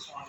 5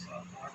7 8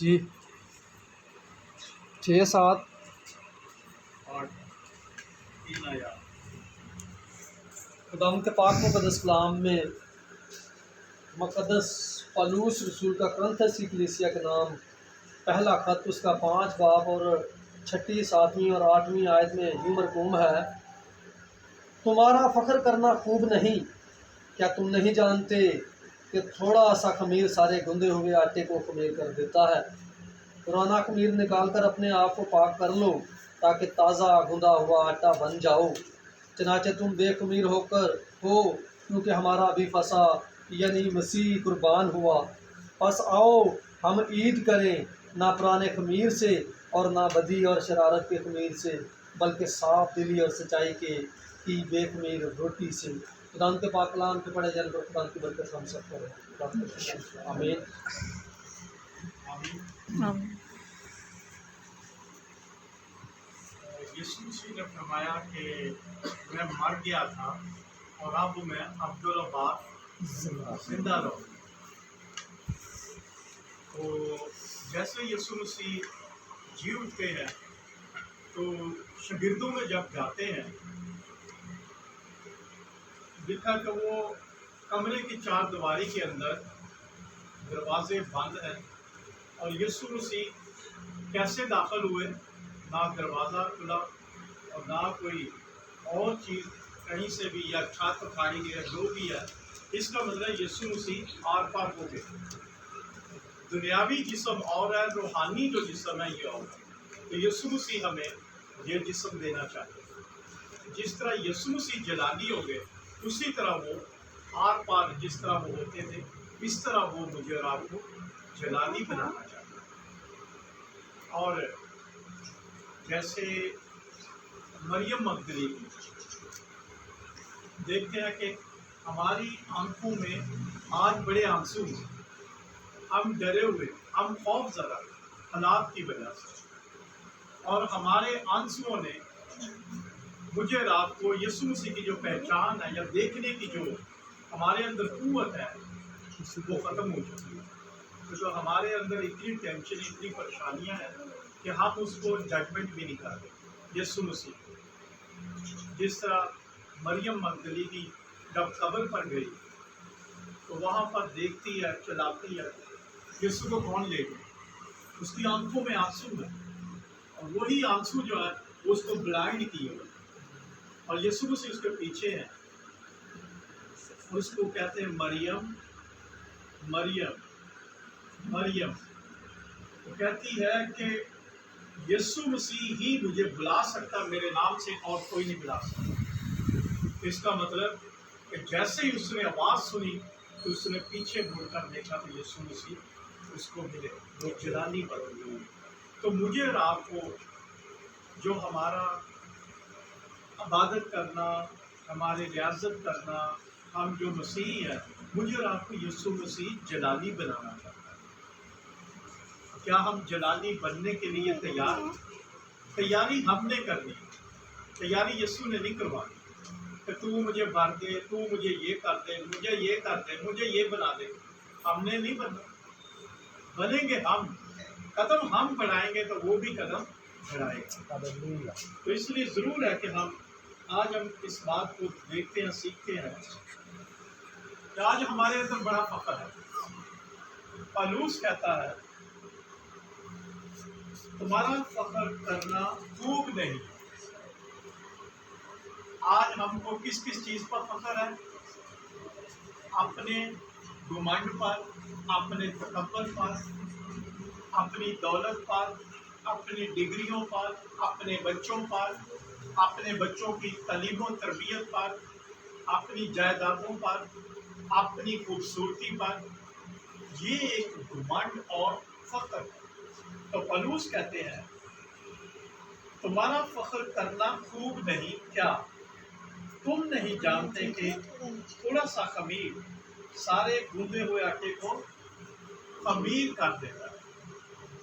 جی 6 7 8 3 آیات۔ خداوند کے پاک مقدس کلام میں مقدس پالوس رسول کا کرنتھس کی کلیسیا کے نام پہلا خط اس کا 5 باب اور 6 7 اور 8 آیت میں یوں مرقوم ہے: تمہارا فخر کرنا خوب نہیں، کیا تم نہیں جانتے کہ تھوڑا سا خمیر سارے گندے ہوئے آٹے کو خمیر کر دیتا ہے؟ پرانا خمیر نکال کر اپنے آپ کو پاک کر لو تاکہ تازہ گندا ہوا آٹا بن جاؤ۔ چنانچہ تم بے خمیر ہو کیونکہ ہمارا ابھی فسح یعنی مسیح قربان ہوا۔ پس آؤ ہم عید کریں، نہ پرانے خمیر سے اور نہ بدی اور شرارت کے خمیر سے، بلکہ صاف دلی اور سچائی کی بے خمیر روٹی سے۔ خدا کے پاک کلام کے پڑھے جانے پر خدا کی برکت ہم سب پر ہو۔ آمین۔ آمین۔ یسوع مسیح نے فرمایا کہ میں مر گیا تھا اور اب میں عبدالآباد زندہ رہوں۔ تو جیسے یسوع مسیح جی اٹھتے ہیں تو شاگردوں میں جب جاتے ہیں دیکھا کہ وہ کمرے کی 4 دیواری کے اندر دروازے بند ہیں اور یسوع مسیح کیسے داخل ہوئے، نہ دروازہ کھلا اور نہ کوئی اور چیز کہیں سے بھی، یا چھت اکھاڑی گئی جو بھی ہے۔ اس کا مطلب یسوع مسیح آر پار ہو گئے۔ دنیاوی جسم اور ہے، روحانی جو جسم ہے یہ اور ہے۔ تو یسوع مسیح ہمیں یہ جسم دینا چاہتے ہیں۔ جس طرح یسوع مسیح جلالی ہو گئے، اسی طرح وہ آر پار جس طرح وہ ہوتے تھے، اس طرح وہ مجھے اور آپ کو جلالی بنانا چاہتے ہیں۔ اور جیسے مریم مگدلینی دیکھتے ہیں کہ ہماری آنکھوں میں آج بڑے آنسو ہیں، ہم ڈرے ہوئے، ہم خوف زدہ حالات کی وجہ سے، اور ہمارے آنسوؤں نے مجھے رات کو یسوع مسیح کی جو پہچان ہے یا دیکھنے کی جو ہمارے اندر قوت ہے وہ ختم ہو چکی ہے۔ تو ہمارے اندر اتنی ٹینشن، اتنی پریشانیاں ہیں کہ ہم اس کو ججمنٹ بھی نہیں کرتے یسوع مسیح کو۔ جس طرح مریم مگدلینی جب قبر پر گئی تو وہاں پر دیکھتی ہے، چلاتی ہے، یسوع کو کون لے گئے؟ اس کی آنکھوں میں آنسو ہے، اور وہی آنسو جو ہے وہ اس کو بلائنڈ کیے ہوئے، اور یسوع مسیح اس کے پیچھے ہیں، اس کو کہتے ہیں مریم مریم مریم۔ وہ کہتی ہے کہ یسوع مسیح ہی مجھے بلا سکتا، میرے نام سے اور کوئی نہیں بلا سکتا۔ اس کا مطلب کہ جیسے ہی اس نے آواز سنی تو اس نے پیچھے مڑ کر دیکھا تو یسوع مسیح اس کو ملے، وہ جلالی بدل گئی۔ تو مجھے اور آپ کو جو ہمارا عبادت کرنا، ہمارے ریاضت کرنا، ہم جو مسیحی ہیں، مجھے اور آپ کو یسوع مسیح جلالی بنانا چاہتا ہے۔ کیا ہم جلالی بننے کے لیے تیار ہیں؟ تیاری ہم نے کرنی ہے، تیاری یسوع نے نہیں کروانی کہ تو مجھے بھر دے، تو مجھے یہ کر دے، مجھے یہ کر دے، مجھے یہ بنا دے۔ ہم نے نہیں بننا، بنیں گے ہم، قدم ہم بڑھائیں گے تو وہ بھی قدم بڑھائے گا۔ تو اس لیے ضرور ہے کہ آج ہم اس بات کو دیکھتے ہیں، سیکھتے ہیں کہ آج ہمارے اندر بڑا فخر ہے۔ پالوس کہتا ہے تمہارا فخر کرنا خوب نہیں۔ آج ہم کو کس کس چیز پر فخر ہے؟ اپنے گھمنڈ پر، اپنے تکبر پر، اپنی دولت پر، اپنی ڈگریوں پر، اپنے بچوں پر، اپنے بچوں کی تعلیم و تربیت پر، اپنی جائیدادوں پر، اپنی خوبصورتی پر۔ یہ ایک گھمنڈ اور فخر ہے۔ تو پالوس کہتے ہیں تمہارا فخر کرنا خوب نہیں، کیا تم نہیں جانتے کہ تھوڑا سا خمیر سارے گوندے ہوئے آٹے کو خمیر کر دیتا ہے؟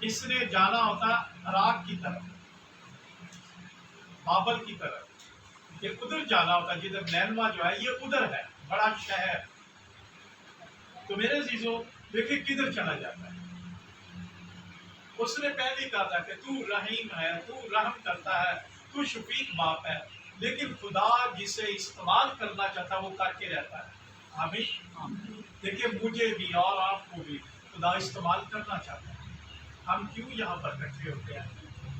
اس نے جانا ہوتا عراق کی طرف، بابل کی طرف، یہ ادھر جانا ہوتا جدھر نینوا جو ہے یہ ادھر ہے بڑا شہر. تو میرے عزیزو دیکھیں کدھر چلا جاتا ہے. اس نے پہلے کہا تھا کہ تو رحیم ہے، تو رحم کرتا ہے، تو شفیق باپ ہے، لیکن خدا جسے استعمال کرنا چاہتا ہے وہ کر کے رہتا ہے. آمین. دیکھیے مجھے بھی اور آپ کو بھی خدا استعمال کرنا چاہتا ہے. ہم کیوں یہاں پر اکٹھے ہوتے ہیں؟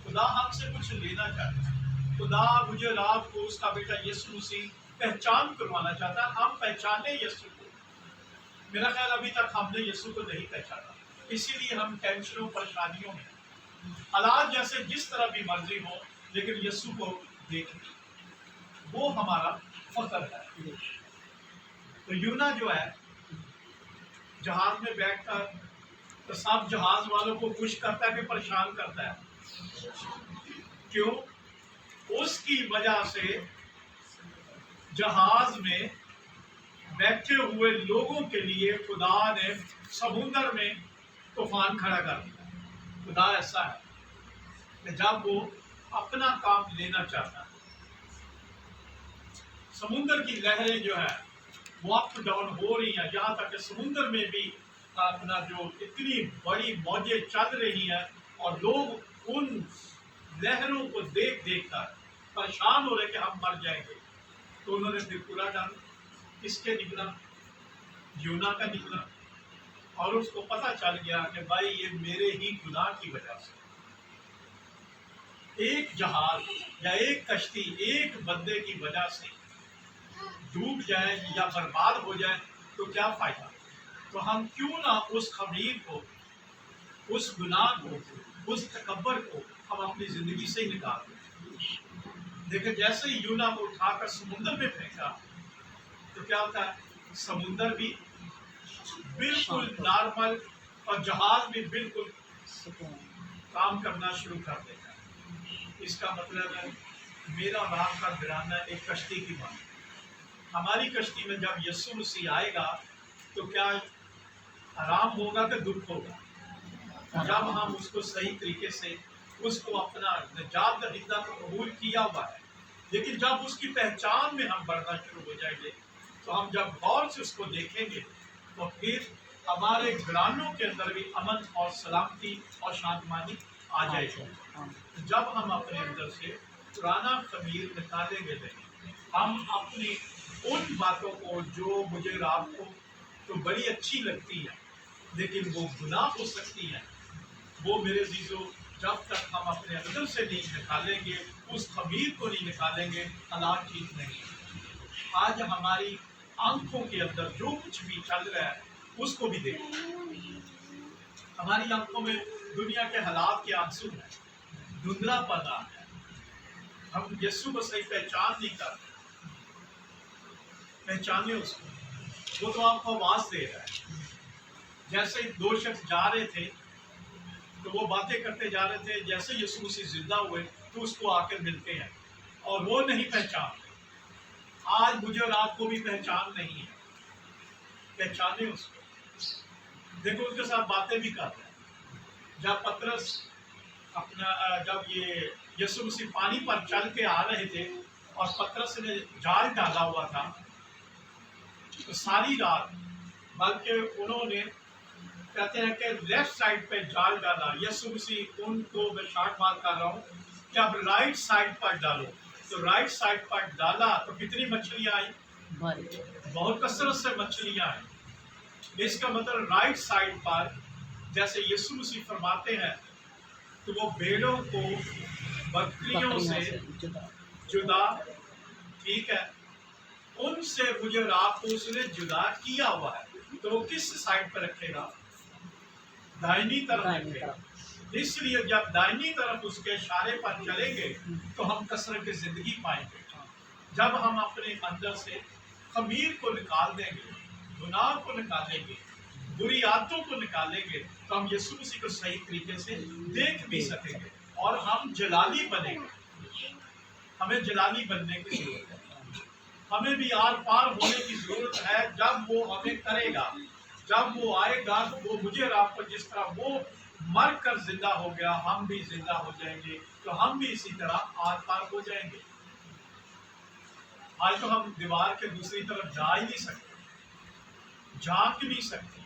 خدا ہم سے کچھ لینا چاہتا ہے. خدا مجھے اور آپ کو اس کا بیٹا یسوع مسیح پہچان کروانا چاہتا ہے. ہم پہچانے یسوع کو. میرا خیال ابھی تک ہم نے یسوع کو نہیں پہچانا، اسی لیے ہم ٹینشنوں پریشانیوں میں، حالات جیسے جس طرح بھی مرضی ہو، لیکن یسوع کو دیکھیں وہ ہمارا فخر ہے. تو یونا جو ہے جہاز میں بیٹھ کر تو سب جہاز والوں کو خوش کرتا ہے کہ پریشان کرتا ہے؟ کیوں؟ اس کی وجہ سے جہاز میں بیٹھے ہوئے لوگوں کے لیے خدا نے سمندر میں طوفان کھڑا کر دیا. خدا ایسا ہے کہ جب وہ اپنا کام لینا چاہتا ہے، سمندر کی لہریں جو ہے وہ اپ ڈاؤن ہو رہی ہیں، یہاں تک کہ سمندر میں بھی اپنا جو اتنی بڑی موجیں چل رہی ہیں اور لوگ ان لہروں کو دیکھ دیکھ کر پریشان ہو رہے کہ ہم مر جائیں گے. تو انہوں نے پھر پورا ڈال کس کے نکلا؟ یونا کا نکلا. اور اس کو پتہ چل گیا کہ بھائی یہ میرے ہی گناہ کی وجہ سے ایک جہاز یا ایک کشتی ایک بندے کی وجہ سے ڈوب جائے یا برباد ہو جائے تو کیا فائدہ؟ تو ہم کیوں نہ اس خمیر کو، اس گناہ کو، اس تکبر کو ہم اپنی زندگی سے ہی نکال دیں. دیکھیں جیسے ہی یونا کو اٹھا کر سمندر میں پھینکا تو کیا ہوتا ہے؟ سمندر بھی بالکل نارمل اور جہاز بھی بالکل کام کرنا شروع کر دیتا ہے. اس کا مطلب ہے میرا اور آپ کا گھرانہ ایک کشتی کی بات. ہماری کشتی میں جب یسوع مسیح آئے گا تو کیا آرام ہوگا کہ دکھ ہوگا؟ جب ہم اس کو صحیح طریقے سے اس کو اپنا نجات دہندہ کو قبول کیا ہوا ہے، لیکن جب اس کی پہچان میں ہم بڑھنا شروع ہو جائیں گے تو ہم جب غور سے اس کو دیکھیں گے تو پھر ہمارے گھرانوں کے اندر بھی امن اور سلامتی اور شانتمانی آ جائے گی. جب ہم اپنے اندر سے پرانا خمیر نکالیں گے نہیں، ہم اپنی ان باتوں کو جو مجھے اور آپ کو تو بڑی اچھی لگتی ہے لیکن وہ گناہ ہو سکتی ہے، وہ میرے عزیزو جب تک ہم اپنے اندر سے نہیں نکالیں گے، اس خمیر کو نہیں نکالیں گے، حالات ٹھیک نہیں. آج ہماری آنکھوں کے اندر جو کچھ بھی چل رہا ہے اس کو بھی دیکھیں. ہماری آنکھوں میں دنیا کے حالات کے آنسو ہیں، دھندلا پنا ہے، ہم یسوع کو صحیح پہچان نہیں کرتے. پہچانے اس کو، وہ تو آپ کو آواز دے رہا ہے. جیسے دو شخص جا رہے تھے تو وہ باتیں کرتے جا رہے تھے، جیسے یسوع مسیح زندہ ہوئے تو اس کو آ کر ملتے ہیں اور وہ نہیں پہچانتے. آج مجھے اور آپ کو بھی پہچان نہیں ہے. پہچانے اس کو، دیکھو اس کے ساتھ باتیں بھی کرتے ہیں. جب پترس جب یہ یسوع مسیح پانی پر چل کے آ رہے تھے اور پترس نے جال ڈالا ہوا تھا تو ساری رات، بلکہ انہوں نے کہتے ہیں کہ لیفٹ سائڈ پہ جال ڈالا. یسوع مسیح ان کو میں شارٹ مار کر رہا ہوں کہ اب رائٹ سائڈ پر ڈالو. تو رائٹ سائڈ پر ڈالا تو کتنی مچھلیاں آئیں؟ بہت کثرت سے مچھلیاں آئیں. اس کا مطلب رائٹ سائڈ پر جیسے یسوع مسیح فرماتے ہیں تو وہ بھیڑوں کو بکریوں سے جدا، ٹھیک ہے، ان سے مجھے اور آپ کو اس نے جدا کیا ہوا ہے. تو وہ کس سائڈ پر رکھے گا؟ دائنی طرف رکھے گا. اس لیے جب دائنی طرف اس کے اشارے پر چلیں گے تو ہم کثرت کی زندگی پائیں گے. جب ہم اپنے اندر سے خمیر کو نکال دیں گے، گناہ کو نکالیں گے، بری عادتوں کو نکالیں گے تو ہم یسوع مسیح کو صحیح طریقے سے دیکھ بھی سکیں گے اور ہم جلالی بنیں گے. ہمیں جلالی بننے کی ضرورت ہے. ہمیں بھی آر پار ہونے کی ضرورت ہے. جب وہ ہمیں کرے گا، جب وہ آئے گا تو وہ مجھے اور آپ کو جس طرح وہ مر کر زندہ ہو گیا، ہم بھی زندہ ہو جائیں گے، تو ہم بھی اسی طرح آر پار ہو جائیں گے۔ آج تو ہم دیوار کے دوسری طرف جا ہی نہیں سکتے، جھانک نہیں سکتے،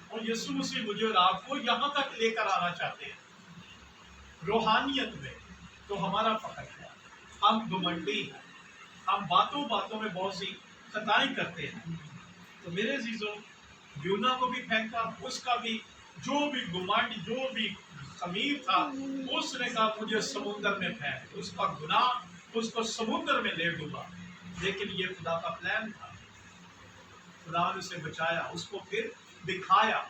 اور یسوع مسیح مجھے اور آپ کو یہاں تک لے کر آنا چاہتے ہیں روحانیت میں۔ تو ہمارا فخر ہے، ہم گھمنڈی ہیں، ہم باتوں باتوں میں بہت سی خطائیں کرتے ہیں۔ تو میرے عزیزوں، یونا کو بھی پھینکا، اس کا بھی جو بھی گھمنڈ، جو بھی خمیر تھا، اس نے کہا مجھے سمندر میں پھینک، اس کا گناہ اس کو سمندر میں لے ڈوبا۔ لیکن یہ خدا کا پلان تھا، خدا نے اسے بچایا، اس کو پھر دکھایا،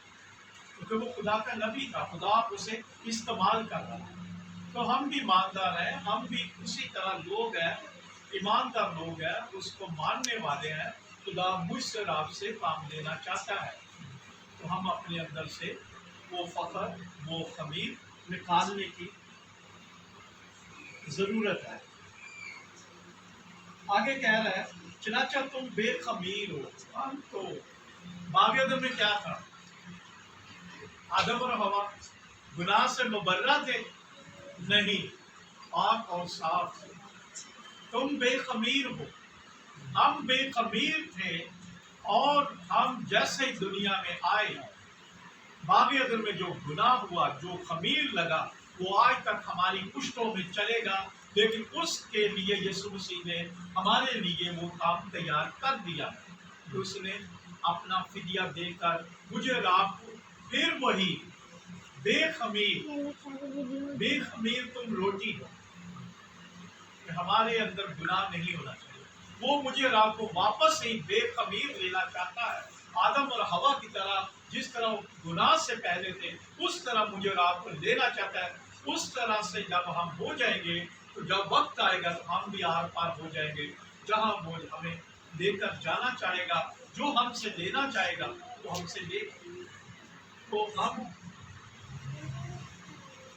کیونکہ وہ خدا کا نبی تھا، خدا اسے استعمال کر رہا ہے۔ تو ہم بھی ایماندار ہیں، ہم بھی اسی طرح لوگ ہیں، ایماندار لوگ ہیں، اس کو ماننے والے ہیں۔ خدا مجھ سے اور آپ سے کام لینا چاہتا ہے، تو ہم اپنے اندر سے وہ فخر، وہ خمیر نکالنے کی ضرورت ہے۔ آگے کہہ رہا ہے چنانچہ تم بے خمیر ہو۔ ہم تو باغ عدن میں کیا تھا؟ آدم اور حوا گناہ سے مبرہ تھے؟ نہیں، پاک اور صاف تھے۔ تم بے خمیر ہو، ہم بے خمیر تھے، اور ہم جیسے ہی دنیا میں آئے، باغ عدن میں جو گناہ ہوا، جو خمیر لگا، وہ آج تک ہماری پشتوں میں چلے گا، لیکن اس کے لیے یسوع مسیح نے ہمارے لیے وہ کام تیار کر دیا۔ تو اس نے اپنا فدیہ دے کر مجھے اور آپ کو پھر وہی بے خمیر تم روٹی ہو، کہ ہمارے اندر گناہ نہیں ہونا چاہیے۔ وہ مجھے اور آپ کو واپس ہی بے خمیر لینا چاہتا ہے، آدم اور حوا کی طرح، جس طرح وہ گناہ سے پہلے تھے اس طرح مجھے اور آپ کو لینا چاہتا ہے۔ اس طرح سے جب ہم ہو جائیں گے، تو جب وقت آئے گا تو ہم بھی آر پار ہو جائیں گے، جہاں وہ ہمیں لے کر جانا چاہے گا، جو ہم سے لینا چاہے گا وہ ہم سے لے گا۔ تو ہم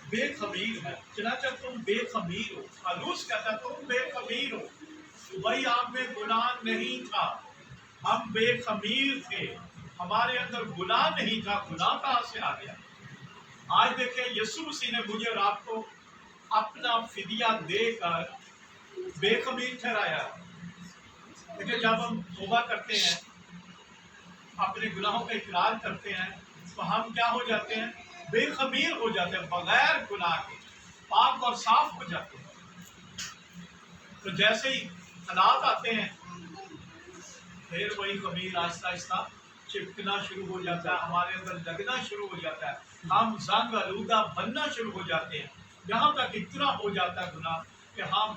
بے خمیر ہے، چنانچہ تم بے خمیر ہو۔ پالوس کہتا ہے تم بے خمیر ہو، بھائی آپ میں گناہ نہیں تھا، ہم بے خمیر تھے، ہمارے اندر گناہ نہیں تھا، گناہ کہاں سے آ گیا؟ آج دیکھیں یسوع مسیح نے مجھے اور آپ کو اپنا فدیہ دے کر بے خمیر ٹھہرایا۔ دیکھیں جب ہم توبہ کرتے ہیں، اپنے گناہوں کا اقرار کرتے ہیں، تو ہم کیا ہو جاتے ہیں؟ بے خمیر ہو جاتے ہیں، بغیر گناہ کے پاک اور صاف ہو جاتے ہیں۔ تو جیسے ہی حالات آتے ہیں، پھر وہی خمیر آہستہ آہستہ چپکنا شروع ہو جاتا ہے، ہمارے اندر لگنا شروع ہو جاتا ہے، ہم زنگ آلودہ بننا شروع ہو جاتے ہیں، یہاں تک اتنا ہو جاتا ہے گناہ کہ ہم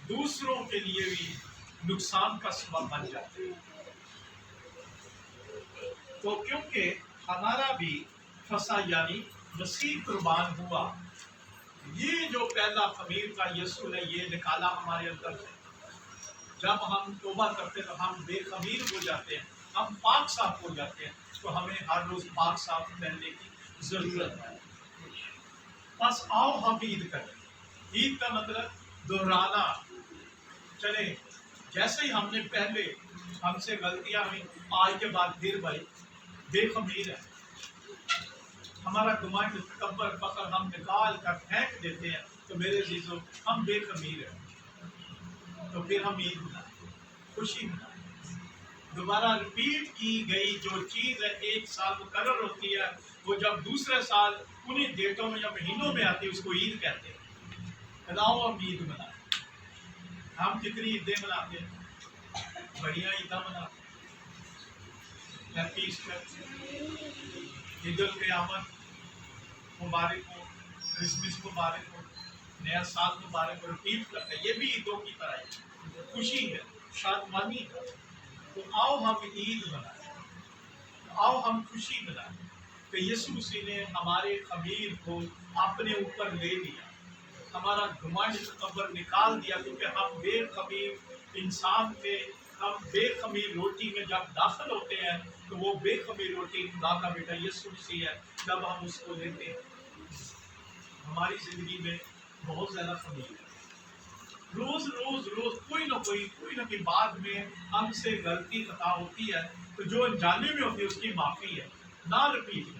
دوسروں کے لیے بھی نقصان کا سبب بن جاتے ہیں۔ تو کیونکہ ہمارا بھی فسا یعنی مسیح قربان ہوا، یہ جو پہلا خمیر کا یسوع نے یہ نکالا ہمارے اندر سے، جب ہم توبہ کرتے تو ہم بے خمیر ہو جاتے ہیں، ہم پاک صاف ہو جاتے ہیں، تو ہمیں ہر روز پاک صاف رہنے کی ضرورت ہے۔ بس آؤ ہم عید کریں۔ عید کا مطلب دہرانا۔ چلیں جیسے ہی ہم نے پہلے ہم سے غلطیاں ہوئی، آج کے بعد پھر بھائی بے خمیر ہے، ہمارا گمنڈ، تکبر، فخر ہم نکال کر پھینک دیتے ہیں، تو میرے عزیزوں ہم بے خمیر ہیں۔ تو پھر ہم عید منائیں، خوشی منائیں۔ دوبارہ رپیٹ کی گئی جو چیز ہے ایک سال مقرر ہوتی ہے، وہ جب دوسرے سال انہیں ڈیٹوں میں یا مہینوں میں آتی ہے اس کو عید کہتے ہیں۔ لاؤ ہم عید منائیں۔ ہم کتنی عیدیں مناتے ہیں؟ بڑیاں عیدیں مناتے ہیں، ہیپی ایسٹر، عید القیامت مبارک ہو، کرسمس مبارک ہو، نیا سال مبارک ہو، رپیٹ کرتے ہیں، یہ بھی عیدوں کی طرح ہے، خوشی ہے، شادمانی ہے۔ تو آؤ ہم عید منائیں، آؤ ہم خوشی منائیں کہ یسوع مسیح نے ہمارے خمیر کو اپنے اوپر لے لیا، ہمارا گھمنڈ، تکبر نکال دیا، کیونکہ ہم بے خمیر انسان تھے۔ ہم بے خمیر روٹی میں جب داخل ہوتے ہیں تو وہ بے خمیر روٹی خدا کا بیٹا یسوع مسیح ہے۔ جب ہم اس کو لیتے ہیں، ہماری زندگی میں بہت زیادہ خمیر ہے، روز روز روز کوئی نہ کوئی بات میں ہم سے غلطی خطا ہوتی ہے، تو جو انجانے میں ہوتی ہے اس کی معافی ہے، نہ رپیٹ کریں۔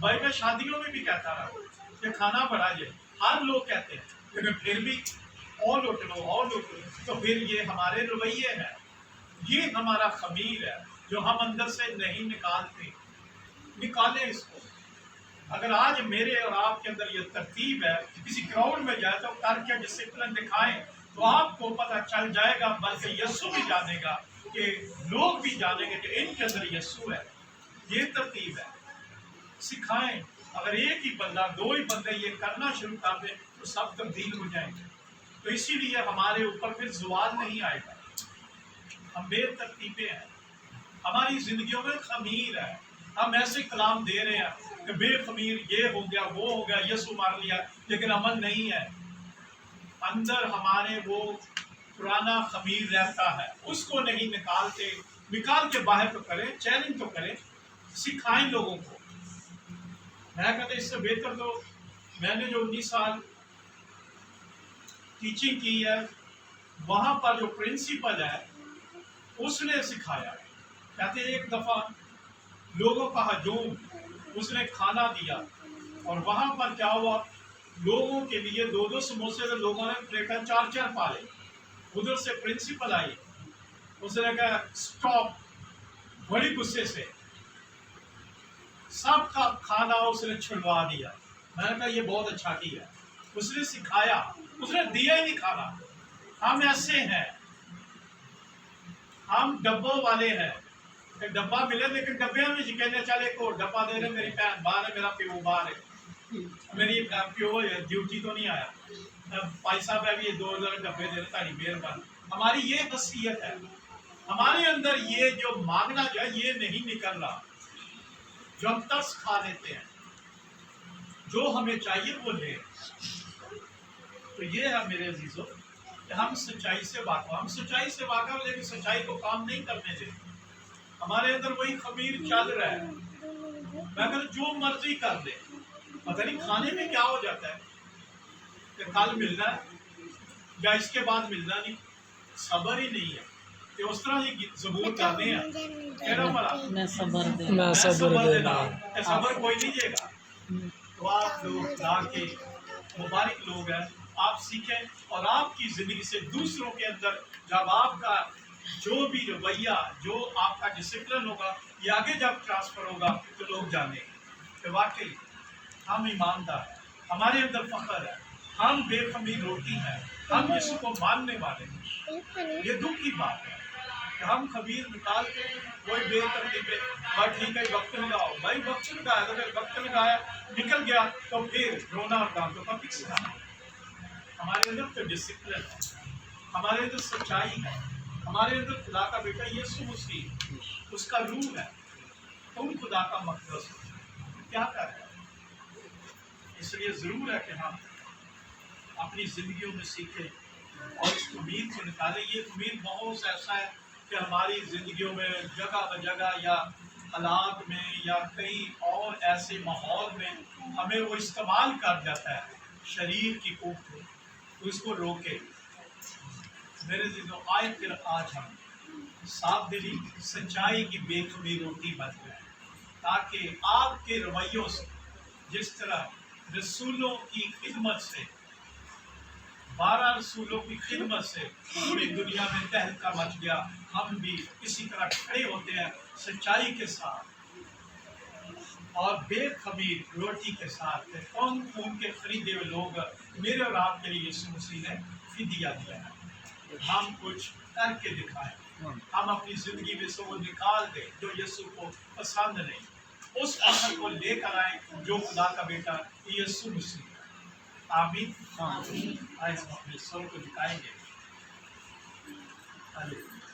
بھائی، میں شادیوں میں بھی کہتا رہا کہ کھانا بڑھا جائے، ہر لوگ کہتے ہیں، لیکن پھر بھی اور لوٹو، تو پھر یہ ہمارے رویے ہیں، یہ ہمارا خمیر ہے جو ہم اندر سے نہیں نکالتے۔ نکالیں اس کو۔ اگر آج میرے اور آپ کے اندر یہ ترتیب ہے، کسی کراؤڈ میں جائے تو کر کے ڈسپلن دکھائیں تو آپ کو پتہ چل جائے گا، بلکہ یسوع بھی جانے گا، کہ لوگ بھی جانیں گے کہ ان کے اندر یسوع ہے۔ یہ ترتیب ہے، سکھائیں۔ اگر ایک ہی بندہ، دو ہی بندے یہ کرنا شروع کر دیں تو سب تبدیل ہو جائیں گے۔ تو اسی لیے ہمارے اوپر پھر زوال نہیں آئے گا۔ ہم بے ترتیبیں ہیں، ہماری زندگیوں میں خمیر ہے، ہم ایسے کلام دے رہے ہیں کہ بے خمیر، یہ ہو گیا، وہ ہو گیا، یسوع مار لیا، لیکن عمل نہیں ہے۔ اندر ہمارے وہ پرانا خمیر رہتا ہے، اس کو نہیں نکالتے۔ نکال کے باہر تو کریں، چیلنج تو کریں، سکھائیں لوگوں کو۔ میں کہتا اس سے بہتر تو میں نے جو 19 سال ٹیچنگ کی ہے، وہاں پر جو پرنسپل ہے اس نے سکھایا۔ کہتے ایک دفعہ لوگوں کا ہجوم، اس نے کھانا دیا، اور وہاں پر کیا ہوا، لوگوں کے لیے 2 سموسے، تو لوگوں نے پلیٹیں 4 پالے۔ ادھر سے پرنسپل آئی، اس نے کہا اسٹاپ، بڑی غصے سے سب کا کھانا اس نے چھڑوا دیا۔ میں نے کہا یہ بہت اچھا کیا، اس نے سکھایا، اس نے دیا ہی نہیں کھانا۔ ہم ایسے ہیں، ہم ڈبوں والے ہیں، کہ ڈبہ ملے لیکن ڈبے میں کہنے چلے ایک اور ڈبہ دے رہے، میری بہن باہر ہے، میرا پیو باہر ہے، میری پیو ڈیوٹی تو نہیں آیا، بھائی صاحب ہے بھی 2000 ڈبے دے رہے، تاری مہربانی۔ ہماری یہ حیثیت ہے، ہمارے اندر یہ جو مانگنا جو ہے یہ نہیں نکل رہا، جو ہم ترس کھا لیتے ہیں، جو ہمیں چاہیے وہ لیں۔ تو یہ ہے میرے عزیزوں کہ ہم سچائی سے واقف، ہم سچائی سے واقف، لیکن سچائی کو کام نہیں کرنے دیں۔ ہمارے اندر وہی خمیر چل رہا ہے، میں کہتا جو مرضی کر دے، پتہ نہیں کھانے میں کیا ہو جاتا ہے کہ کل ملنا ہے یا اس کے بعد ملنا نہیں، صبر ہی نہیں ہے کہ اس طرح یہ زبور کرنے ہیں، کہنا پڑا میں صبر دے میں صبر دینا، کہ صبر کوئی نہیں دے گا۔ تو آپ لوگ خدا کے مبارک لوگ ہیں، آپ سیکھیں، اور آپ کی زندگی سے دوسروں کے اندر جب آپ کا جو بھی رویہ، جو آپ کا ڈسپلن ہوگا، یہ آگے جب ٹرانسفر ہوگا تو لوگ جانیں گے کہ واقعی ہم ایماندار ہیں، ہمارے اندر فخر ہے، ہم بے خمیر روٹی ہیں، ہم یسوع کو ماننے والے ہیں۔ یہ دکھ کی بات ہے کہ ہم خمیر نکال کے کوئی بے ترتیبی، بھائی ٹھیک ہے وقت لگاؤ، بھائی وقت لگایا تو پھر وقت لگایا نکل گیا تو پھر رونا اور ڈانٹوں کا فکس نہ۔ ہمارے اندر تو ڈسپلن ہے، ہمارے اندر سچائی ہے، ہمارے اندر خدا کا بیٹا یسوع مسیح، اس کا روح ہے، تم خدا کا مقدس ہو، کیا کر رہے ہیں؟ اس لیے ضرور ہے کہ ہم اپنی زندگیوں میں سیکھیں اور اس امید کو نکالیں۔ یہ امید بہت ایسا ہے کہ ہماری زندگیوں میں جگہ بجگہ یا حالات میں یا کئی اور ایسے ماحول میں ہمیں وہ استعمال کر جاتا ہے شریر کی قوت کو، تو اس کو روکے۔ میرے عزیزو، آئے پھر آج ہم صاف دلی سچائی کی بے خمیر روٹی بن جائے، تاکہ آپ کے رویوں سے، جس طرح رسولوں کی خدمت سے، 12 رسولوں کی خدمت سے پوری دنیا میں تہلکہ مچ گیا، ہم بھی اسی طرح کھڑے ہوتے ہیں سچائی کے ساتھ اور بے خمیر روٹی کے ساتھ، کہ کون خون کے خریدے ہوئے لوگ میرے اور آپ کے لیے یسوع مسیح نے فدیہ دیا ہے۔ ہم کچھ کر کے دکھائیں، ہم اپنی زندگی میں سے وہ نکال دیں جو یسوع کو پسند نہیں، اس فخر کو لے کر آئیں جو خدا کا بیٹا یسوع مسیح ہے۔ آمین۔ آئے ہم اپنے سر کو جھکائیں گے۔